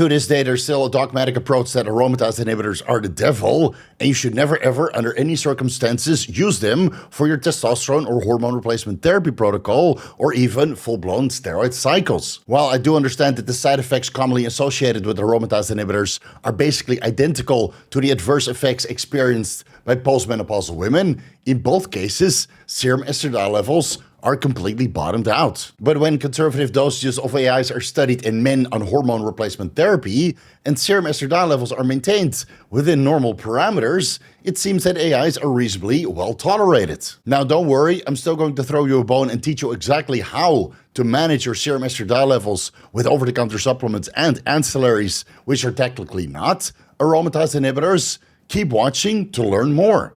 To this day, there's still a dogmatic approach that aromatase inhibitors are the devil, and you should never ever, under any circumstances, use them for your testosterone or hormone replacement therapy protocol, or even full-blown steroid cycles. While I do understand that the side effects commonly associated with aromatase inhibitors are basically identical to the adverse effects experienced by postmenopausal women, in both cases, serum estradiol levels are completely bottomed out. But when conservative dosages of AIs are studied in men on hormone replacement therapy and serum estradiol levels are maintained within normal parameters, it seems that AIs are reasonably well tolerated. Now don't worry, I'm still going to throw you a bone and teach you exactly how to manage your serum estradiol levels with over-the-counter supplements and ancillaries, which are technically not aromatase inhibitors. Keep watching to learn more.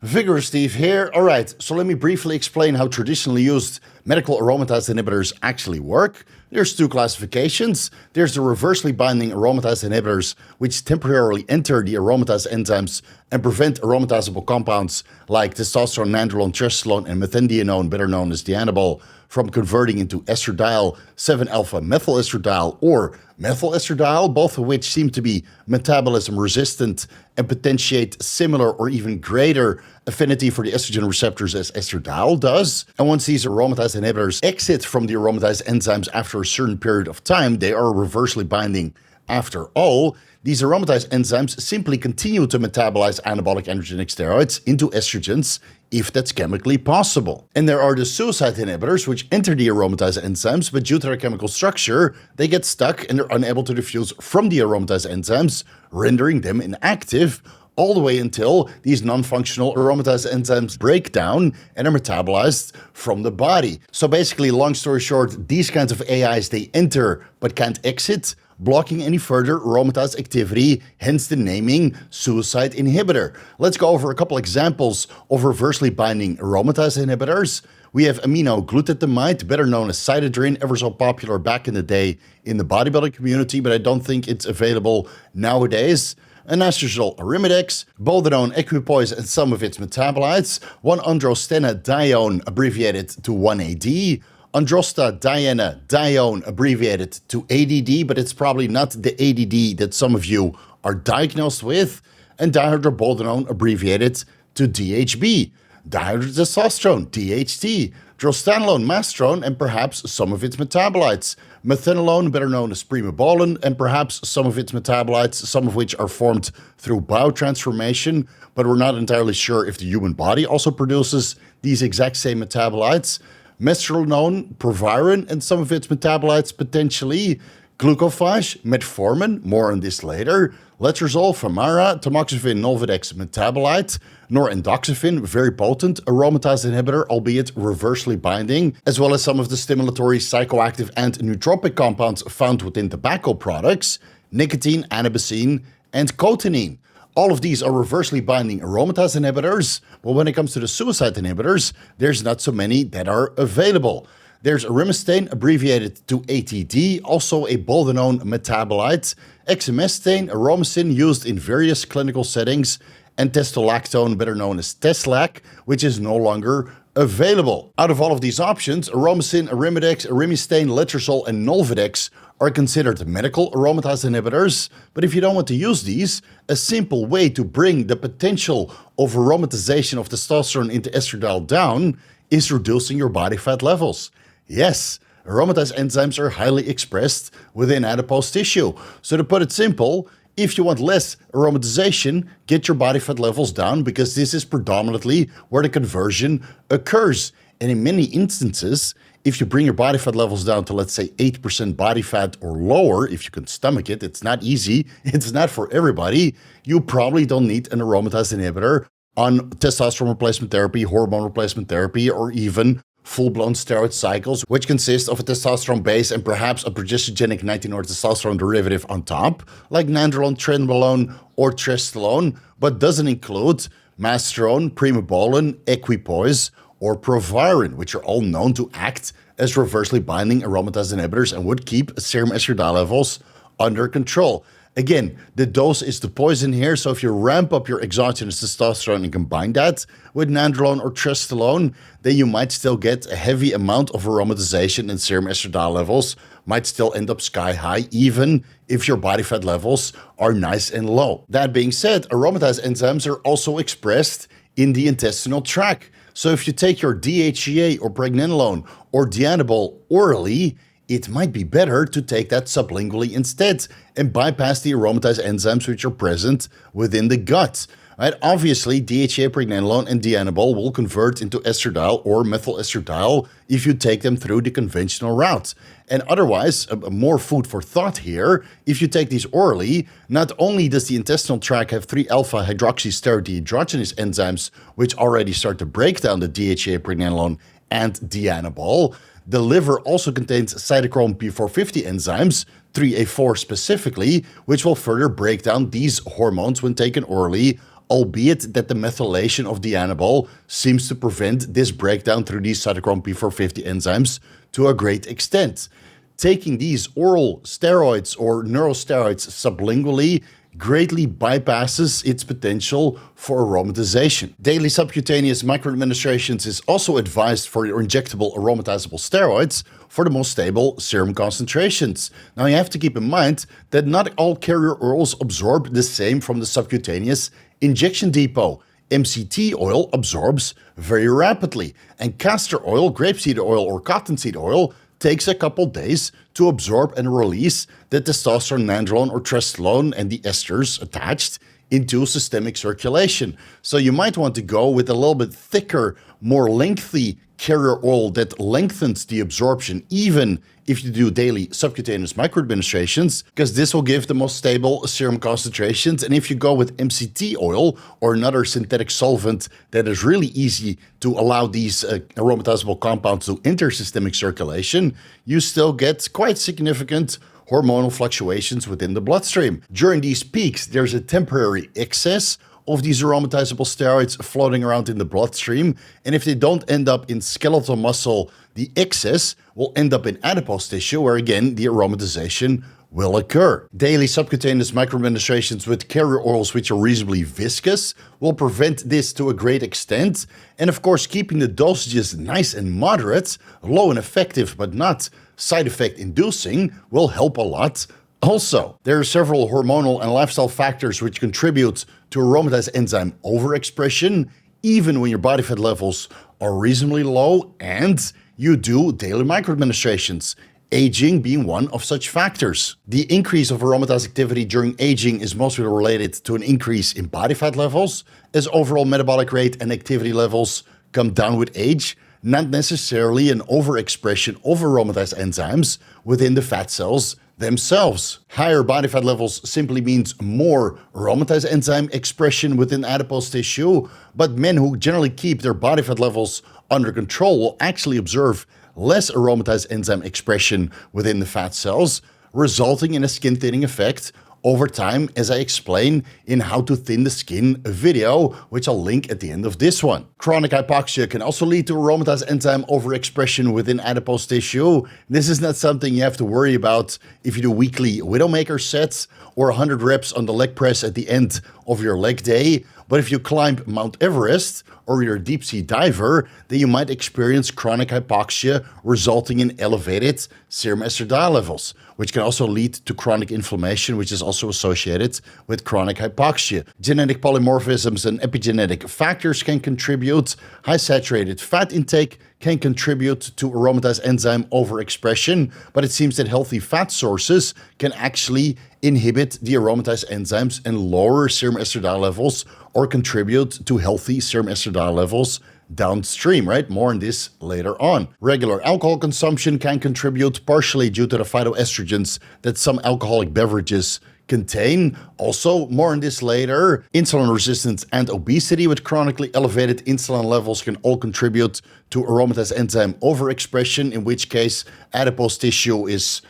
Vigorous Steve here. Alright, so let me briefly explain how traditionally used medical aromatase inhibitors actually work. There's two classifications. There's the reversely binding aromatase inhibitors, which temporarily enter the aromatase enzymes and prevent aromatazable compounds like testosterone, nandrolone, trestrolone, and methendienone, better known as dianabol, from converting into estradiol, 7-alpha methylestradiol, or methylestradiol, both of which seem to be metabolism resistant and potentiate similar or even greater affinity for the estrogen receptors as estradiol does. And once these aromatase inhibitors exit from the aromatase enzymes after a certain period of time, they are reversely binding. After all, these aromatase enzymes simply continue to metabolize anabolic androgenic steroids into estrogens if that's chemically possible. And there are the suicide inhibitors, which enter the aromatase enzymes, but due to their chemical structure, they get stuck and they're unable to diffuse from the aromatase enzymes, rendering them inactive, all the way until these non-functional aromatase enzymes break down and are metabolized from the body. So basically, long story short, these kinds of AIs, they enter but can't exit, blocking any further aromatase activity, hence the naming suicide inhibitor. Let's go over a couple examples of reversely binding aromatase inhibitors. We have aminoglutamide, better known as cytidrin, ever so popular back in the day in the bodybuilding community, but I don't think it's available nowadays. Anastrozole-Arimidex, boldenone equipoise and some of its metabolites, 1-androstenedione, abbreviated to 1-AD, androstadiene-dione, abbreviated to ADD, but it's probably not the ADD that some of you are diagnosed with, and dihydroboldenone, abbreviated to DHB, dihydrotestosterone, DHT, drostanolone, mastrone, and perhaps some of its metabolites, methanolone, better known as primobolan, and perhaps some of its metabolites, some of which are formed through biotransformation, but we're not entirely sure if the human body also produces these exact same metabolites, mescalinone, proviron, and some of its metabolites potentially, glucophage, metformin, more on this later, letrozole, Femara, tamoxifen, Nolvadex metabolite, norendoxafen, very potent aromatase inhibitor, albeit reversely binding, as well as some of the stimulatory, psychoactive, and nootropic compounds found within tobacco products, nicotine, anabasine, and cotinine. All of these are reversely binding aromatase inhibitors, but when it comes to the suicide inhibitors, there's not so many that are available. There's arimistane, abbreviated to ATD, also a boldenone metabolite, exemestane, aromacin, used in various clinical settings, and testolactone, better known as Teslac, which is no longer available. Out of all of these options, aromacin, arimidex, arimistane, letrozole, and Nolvadex are considered medical aromatase inhibitors, but if you don't want to use these, a simple way to bring the potential of aromatization of testosterone into estradiol down is reducing your body fat levels. Yes, aromatase enzymes are highly expressed within adipose tissue. So to put it simple, if you want less aromatization, get your body fat levels down, because this is predominantly where the conversion occurs. And in many instances, if you bring your body fat levels down to, let's say, 8% body fat or lower, if you can stomach it, it's not easy, it's not for everybody, you probably don't need an aromatase inhibitor on testosterone replacement therapy, hormone replacement therapy, or even full-blown steroid cycles, which consist of a testosterone base and perhaps a progestogenic 19-testosterone derivative on top, like nandrolone, trenbolone, or trestrolone, but doesn't include mastrone, primobolan, equipoise, or proviron, which are all known to act as reversely binding aromatase inhibitors and would keep serum estradiol levels under control. Again, the dose is the poison here, so if you ramp up your exogenous testosterone and combine that with nandrolone or trastolone, then you might still get a heavy amount of aromatization, and serum estradiol levels might still end up sky high, even if your body fat levels are nice and low. That being said, aromatase enzymes are also expressed in the intestinal tract. So if you take your DHEA or pregnenolone or Dianabol orally, it might be better to take that sublingually instead and bypass the aromatase enzymes which are present within the gut. Right? Obviously, DHEA, pregnenolone, and Dianabol will convert into estradiol or methyl estradiol if you take them through the conventional route. And otherwise, more food for thought here, if you take these orally, not only does the intestinal tract have 3-alpha-hydroxysteroid dehydrogenase enzymes, which already start to break down the DHEA, pregnenolone, and Dianabol, the liver also contains cytochrome P450 enzymes, 3A4 specifically, which will further break down these hormones when taken orally, albeit that the methylation of Dianabol seems to prevent this breakdown through these cytochrome P450 enzymes to a great extent. Taking these oral steroids or neurosteroids sublingually greatly bypasses its potential for aromatization. Daily subcutaneous microadministrations is also advised for your injectable aromatizable steroids for the most stable serum concentrations. Now you have to keep in mind that not all carrier oils absorb the same from the subcutaneous injection depot. MCT oil absorbs very rapidly, and castor oil, grapeseed oil, or cottonseed oil takes a couple days to absorb and release the testosterone, nandrolone, or trastolone and the esters attached into systemic circulation. So you might want to go with a little bit thicker, more lengthy carrier oil that lengthens the absorption, even if you do daily subcutaneous microadministrations, because this will give the most stable serum concentrations. And if you go with MCT oil or another synthetic solvent that is really easy to allow these aromatizable compounds to enter systemic circulation, you still get quite significant hormonal fluctuations within the bloodstream. During these peaks, there's a temporary excess of these aromatizable steroids floating around in the bloodstream, and if they don't end up in skeletal muscle, the excess will end up in adipose tissue, where again the aromatization will occur. Daily subcutaneous microadministrations with carrier oils which are reasonably viscous will prevent this to a great extent, and of course keeping the dosages nice and moderate, low and effective but not side effect inducing, will help a lot. Also, there are several hormonal and lifestyle factors which contribute to aromatase enzyme overexpression, even when your body fat levels are reasonably low and you do daily microadministrations, aging being one of such factors. The increase of aromatase activity during aging is mostly related to an increase in body fat levels, as overall metabolic rate and activity levels come down with age, not necessarily an overexpression of aromatase enzymes within the fat cells themselves. Higher body fat levels simply means more aromatase enzyme expression within adipose tissue, but men who generally keep their body fat levels under control will actually observe less aromatase enzyme expression within the fat cells, resulting in a skin thinning effect over time, as I explain in How to Thin the Skin video, which I'll link at the end of this one. Chronic hypoxia can also lead to aromatase enzyme overexpression within adipose tissue. This is not something you have to worry about if you do weekly Widowmaker sets or 100 reps on the leg press at the end of your leg day. But if you climb Mount Everest or you're a deep sea diver, then you might experience chronic hypoxia resulting in elevated serum estradiol levels, which can also lead to chronic inflammation, which is also associated with chronic hypoxia. Genetic polymorphisms and epigenetic factors can contribute. High saturated fat intake can contribute to aromatase enzyme overexpression, but it seems that healthy fat sources can actually inhibit the aromatase enzymes and lower serum estradiol levels, or contribute to healthy serum estradiol levels downstream, right? More on this later on. Regular alcohol consumption can contribute, partially due to the phytoestrogens that some alcoholic beverages contain. Also, more on this later. Insulin resistance and obesity with chronically elevated insulin levels can all contribute to aromatase enzyme overexpression, in which case adipose tissue is,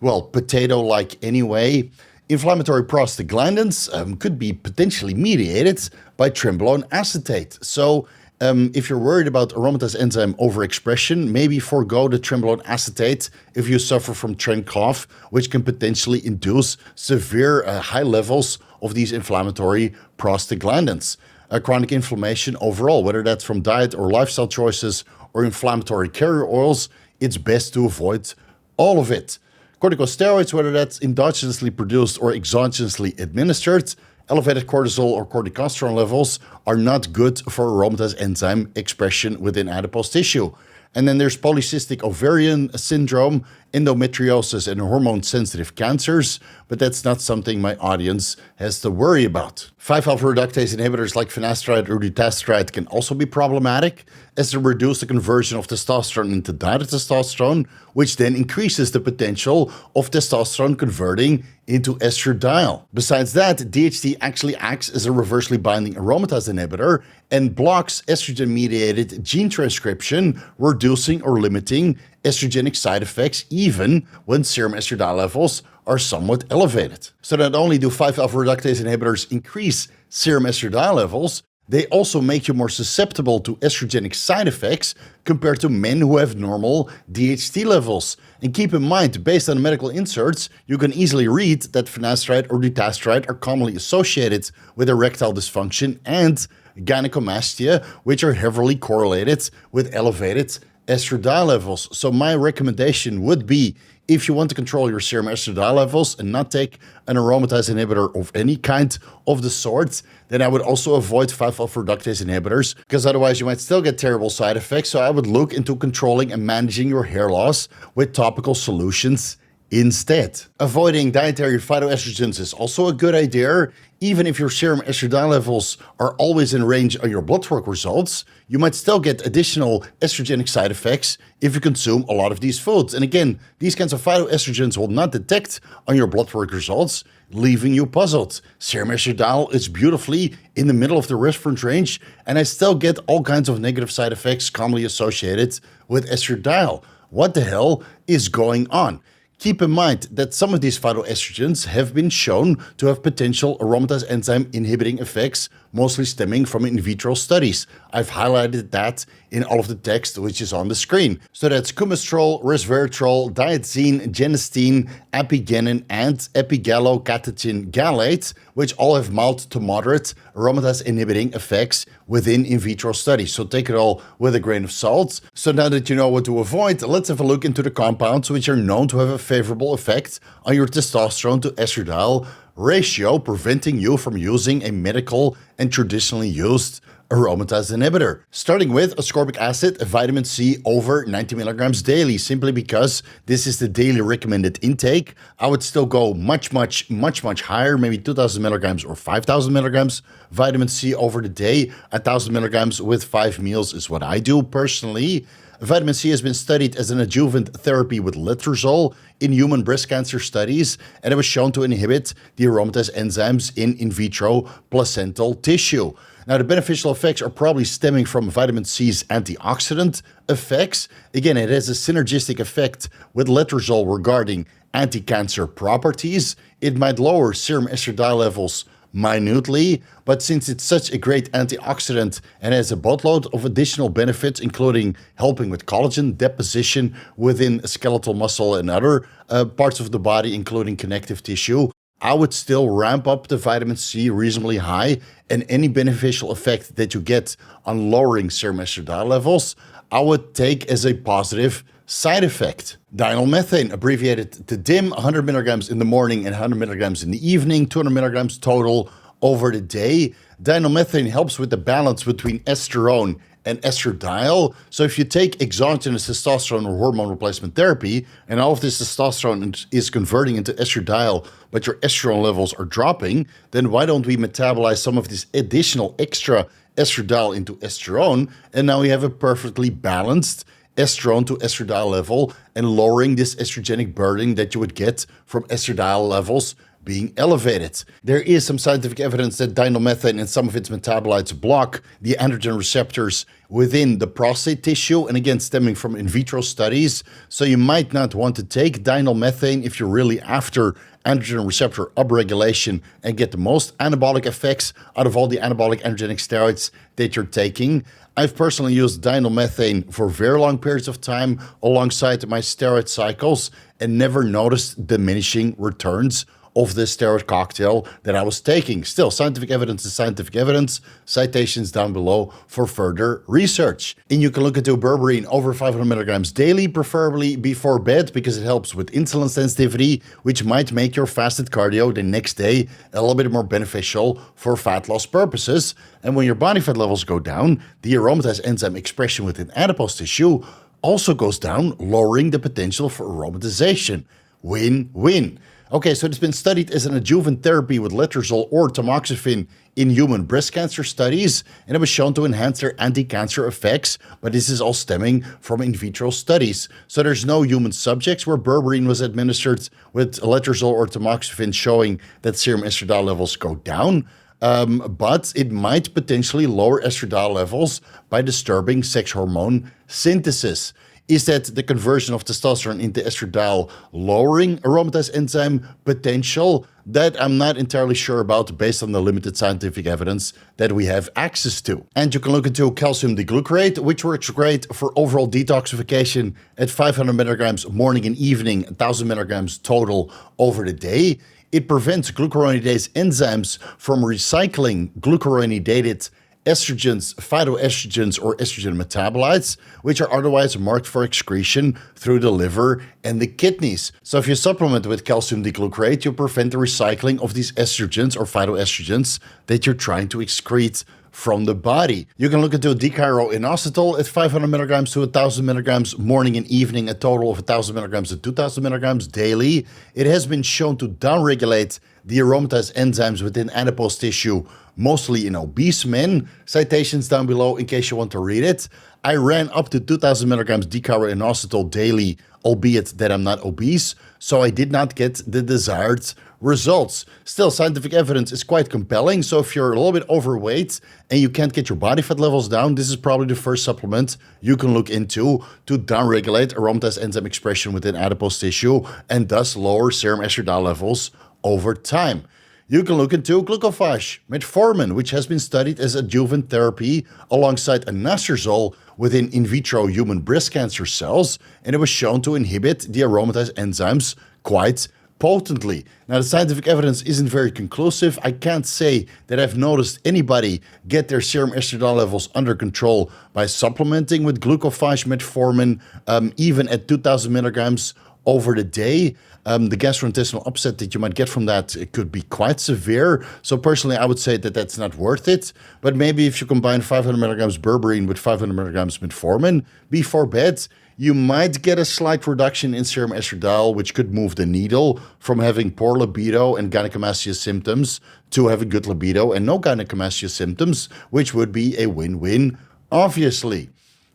well, potato-like anyway. Inflammatory prostaglandins could be potentially mediated by trenbolone acetate. So If you're worried about aromatase enzyme overexpression, maybe forego the trembolone acetate if you suffer from trend cough, which can potentially induce severe high levels of these inflammatory prostaglandins. Chronic inflammation overall, whether that's from diet or lifestyle choices or inflammatory carrier oils, it's best to avoid all of it. Corticosteroids, whether that's endogenously produced or exogenously administered, elevated cortisol or corticosterone levels are not good for aromatase enzyme expression within adipose tissue. And then there's polycystic ovarian syndrome, endometriosis, and hormone-sensitive cancers, but that's not something my audience has to worry about. 5-alpha reductase inhibitors like finasteride or dutasteride can also be problematic, as they reduce the conversion of testosterone into dihydrotestosterone, which then increases the potential of testosterone converting into estradiol. Besides that, DHT actually acts as a reversely binding aromatase inhibitor and blocks estrogen-mediated gene transcription, reducing or limiting estrogenic side effects even when serum estradiol levels are somewhat elevated. So not only do 5-alpha reductase inhibitors increase serum estradiol levels, they also make you more susceptible to estrogenic side effects compared to men who have normal DHT levels. And keep in mind, based on medical inserts, you can easily read that finasteride or dutasteride are commonly associated with erectile dysfunction and gynecomastia, which are heavily correlated with elevated estradiol levels. So my recommendation would be, if you want to control your serum estradiol levels and not take an aromatase inhibitor of any kind of the sort, then I would also avoid 5-alpha reductase inhibitors, because otherwise you might still get terrible side effects. So I would look into controlling and managing your hair loss with topical solutions instead. Avoiding dietary phytoestrogens is also a good idea. Even if your serum estradiol levels are always in range on your blood work results, you might still get additional estrogenic side effects if you consume a lot of these foods. And again, these kinds of phytoestrogens will not detect on your blood work results, leaving you puzzled. Serum estradiol is beautifully in the middle of the reference range, and I still get all kinds of negative side effects commonly associated with estradiol. What the hell is going on? Keep in mind that some of these phytoestrogens have been shown to have potential aromatase enzyme inhibiting effects, mostly stemming from in vitro studies. I've highlighted that in all of the text which is on the screen. So that's cumestrol, resveratrol, diazine, genistein, apigenin, and epigallocatechin gallate, which all have mild to moderate aromatase inhibiting effects within in vitro studies. So take it all with a grain of salt. So now that you know what to avoid, let's have a look into the compounds which are known to have a favorable effect on your testosterone to estradiol ratio, preventing you from using a medical and traditionally used aromatase inhibitor. Starting with ascorbic acid, vitamin C over 90 milligrams daily, simply because this is the daily recommended intake. I would still go much higher, maybe 2,000 milligrams or 5,000 milligrams vitamin C over the day. 1,000 milligrams with 5 meals is what I do personally. Vitamin C has been studied as an adjuvant therapy with letrozole in human breast cancer studies, and it was shown to inhibit the aromatase enzymes in vitro placental tissue. Now, the beneficial effects are probably stemming from vitamin C's antioxidant effects. Again, it has a synergistic effect with letrozole regarding anti-cancer properties. It might lower serum estradiol levels minutely, but since it's such a great antioxidant and has a boatload of additional benefits, including helping with collagen deposition within skeletal muscle and other parts of the body, including connective tissue, I would still ramp up the vitamin C reasonably high, and any beneficial effect that you get on lowering serum estradiol levels, I would take as a positive side effect. Diethyl-methane, abbreviated to DIM, 100 milligrams in the morning and 100 milligrams in the evening, 200 milligrams total over the day. Diethyl-methane helps with the balance between estrone and estradiol. So if you take exogenous testosterone or hormone replacement therapy, and all of this testosterone is converting into estradiol, but your estrone levels are dropping, then why don't we metabolize some of this additional extra estradiol into estrone? And now we have a perfectly balanced estrone to estradiol level, and lowering this estrogenic burden that you would get from estradiol levels being elevated. There is some scientific evidence that dinomethane and some of its metabolites block the androgen receptors within the prostate tissue, and again, stemming from in vitro studies. So you might not want to take dinomethane if you're really after androgen receptor upregulation and get the most anabolic effects out of all the anabolic androgenic steroids that you're taking. I've personally used dinomethane for very long periods of time alongside my steroid cycles and never noticed diminishing returns of the steroid cocktail that I was taking. Still, scientific evidence is scientific evidence. Citations down below for further research. And you can look into berberine over 500 milligrams daily, preferably before bed, because it helps with insulin sensitivity, which might make your fasted cardio the next day a little bit more beneficial for fat loss purposes. And when your body fat levels go down, the aromatase enzyme expression within adipose tissue also goes down, lowering the potential for aromatization. Win-win. Okay, so it's been studied as an adjuvant therapy with letrozole or tamoxifen in human breast cancer studies, and it was shown to enhance their anti-cancer effects, but this is all stemming from in vitro studies. So there's no human subjects where berberine was administered with letrozole or tamoxifen showing that serum estradiol levels go down, but it might potentially lower estradiol levels by disturbing sex hormone synthesis. Is that the conversion of testosterone into estradiol-lowering aromatase enzyme potential? That I'm not entirely sure about based on the limited scientific evidence that we have access to. And you can look into calcium deglucarate, which works great for overall detoxification at 500 milligrams morning and evening, 1,000 milligrams total over the day. It prevents glucuronidase enzymes from recycling glucuronidated estrogens, phytoestrogens, or estrogen metabolites, which are otherwise marked for excretion through the liver and the kidneys. So if you supplement with calcium deglucarate, you prevent the recycling of these estrogens or phytoestrogens that you're trying to excrete from the body. You can look into dichloroinositol at 500 milligrams to 1,000 milligrams morning and evening, a total of 1,000 milligrams to 2,000 milligrams daily. It has been shown to downregulate the aromatase enzymes within adipose tissue, mostly in obese men. Citations down below in case you want to read it. I ran up to 2,000 milligrams dichloroinositol daily, albeit that I'm not obese, so I did not get the desired results. Still, scientific evidence is quite compelling, so if you're a little bit overweight and you can't get your body fat levels down, this is probably the first supplement you can look into to downregulate aromatase enzyme expression within adipose tissue and thus lower serum estradiol levels over time. You can look into glucophage, metformin, which has been studied as adjuvant therapy alongside anastrozole within in vitro human breast cancer cells, and it was shown to inhibit the aromatase enzymes quite potently. Now, the scientific evidence isn't very conclusive. I can't say that I've noticed anybody get their serum estradiol levels under control by supplementing with glucophage metformin, even at 2,000 milligrams over the day. The gastrointestinal upset that you might get from that, it could be quite severe. So personally, I would say that that's not worth it. But maybe if you combine 500 milligrams berberine with 500 milligrams metformin before bed, you might get a slight reduction in serum estradiol, which could move the needle from having poor libido and gynecomastia symptoms to having good libido and no gynecomastia symptoms, which would be a win-win, obviously.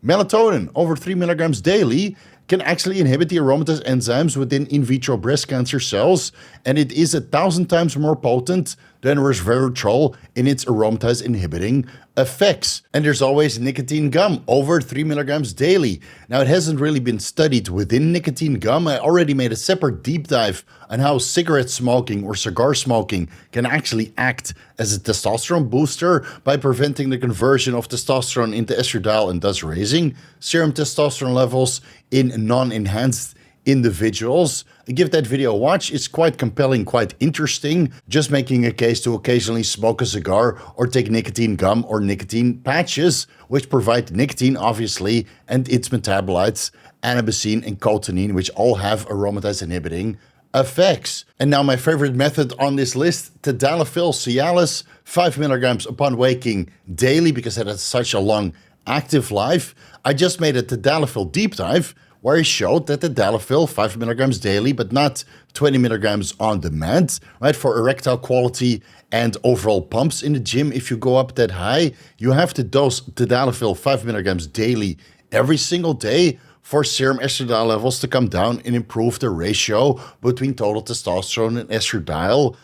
Melatonin, over 3 milligrams daily, can actually inhibit the aromatase enzymes within in vitro breast cancer cells, and it is 1,000 times more potent than resveratrol in its aromatase inhibiting effects. And there's always nicotine gum, over 3 milligrams daily. Now, it hasn't really been studied within nicotine gum. I already made a separate deep dive on how cigarette smoking or cigar smoking can actually act as a testosterone booster by preventing the conversion of testosterone into estradiol and thus raising serum testosterone levels in non-enhanced individuals. Give that video a watch. It's quite compelling, quite interesting. Just making a case to occasionally smoke a cigar or take nicotine gum or nicotine patches, which provide nicotine, obviously, and its metabolites, anabasine and cotinine, which all have aromatase inhibiting effects. And now my favorite method on this list, tadalafil Cialis, 5 milligrams upon waking daily, because it has such a long active life. I just made a tadalafil deep dive where I showed that tadalafil, 5 milligrams daily, but not 20 milligrams on demand, right? For erectile quality and overall pumps in the gym, if you go up that high, you have to dose tadalafil 5 milligrams daily every single day for serum estradiol levels to come down and improve the ratio between total testosterone and estradiol,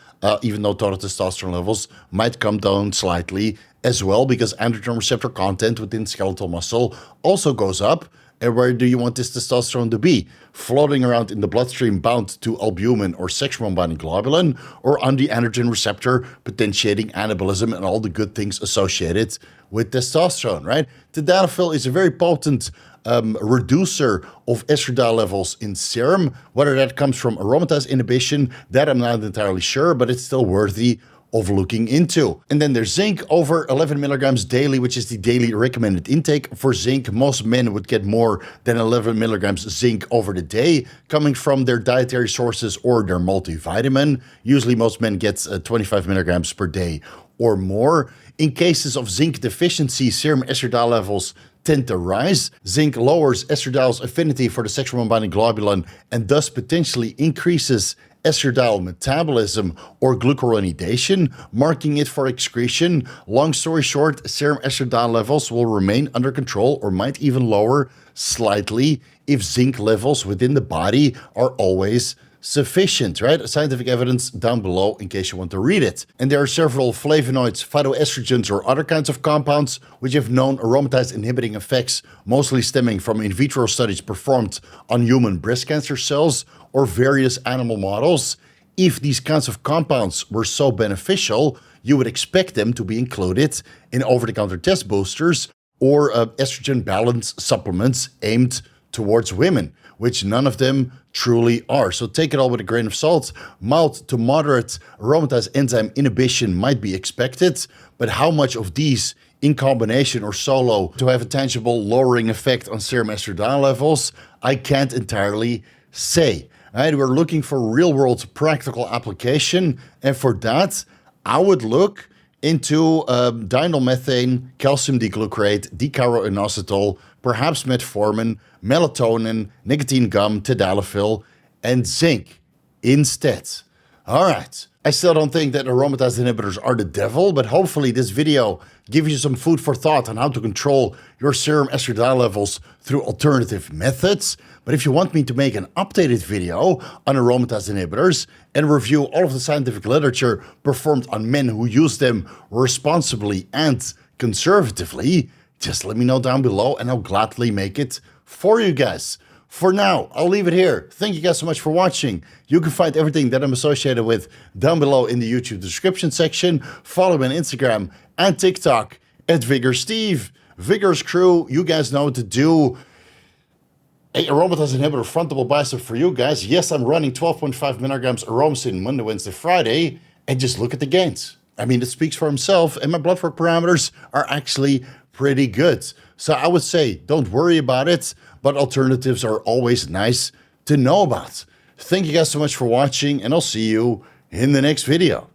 even though total testosterone levels might come down slightly as well, because androgen receptor content within skeletal muscle also goes up. And where do you want this testosterone to be? Floating around in the bloodstream bound to albumin or sex hormone-binding globulin, or on the androgen receptor potentiating anabolism and all the good things associated with testosterone, right? Tadalafil is a very potent reducer of estradiol levels in serum. Whether that comes from aromatase inhibition, that I'm not entirely sure, but it's still worthy of looking into. And then there's zinc, over 11 milligrams daily, which is the daily recommended intake for zinc. Most men would get more than 11 milligrams zinc over the day, coming from their dietary sources or their multivitamin. Usually most men get 25 milligrams per day or more. In cases of zinc deficiency, serum estradiol levels tend to rise. Zinc lowers estradiol's affinity for the sex hormone-binding globulin and thus potentially increases estradiol metabolism or glucuronidation, marking it for excretion. Long story short, serum estradiol levels will remain under control or might even lower slightly if zinc levels within the body are always sufficient, right? Scientific evidence down below in case you want to read it. And there are several flavonoids, phytoestrogens, or other kinds of compounds which have known aromatase inhibiting effects, mostly stemming from in vitro studies performed on human breast cancer cells or various animal models. If these kinds of compounds were so beneficial, you would expect them to be included in over-the-counter test boosters or estrogen balance supplements aimed towards women, which none of them truly are. So take it all with a grain of salt. Mild to moderate aromatase enzyme inhibition might be expected, but how much of these in combination or solo to have a tangible lowering effect on serum estradiol levels, I can't entirely say. Right, we're looking for real-world practical application, and for that, I would look into diethylmethane, calcium diglucarate, dechloroinositol, perhaps metformin, melatonin, nicotine gum, tadalafil, and zinc instead. All right. I still don't think that aromatase inhibitors are the devil, but hopefully this video gives you some food for thought on how to control your serum estradiol levels through alternative methods. But if you want me to make an updated video on aromatase inhibitors and review all of the scientific literature performed on men who use them responsibly and conservatively, just let me know down below and I'll gladly make it for you guys. For now, I'll leave it here. Thank you guys so much for watching. You can find everything that I'm associated with down below in the YouTube description section. Follow me on Instagram and TikTok at VigorSteve. Vigorous crew, you guys know what to do. A aromatase inhibitor frontable bicep for you guys. Yes, I'm running 12.5 milligrams aromasin Monday, Wednesday, Friday, and just look at the gains. I mean, it speaks for himself, and my blood work parameters are actually pretty good. So I would say, don't worry about it, but alternatives are always nice to know about. Thank you guys so much for watching, and I'll see you in the next video.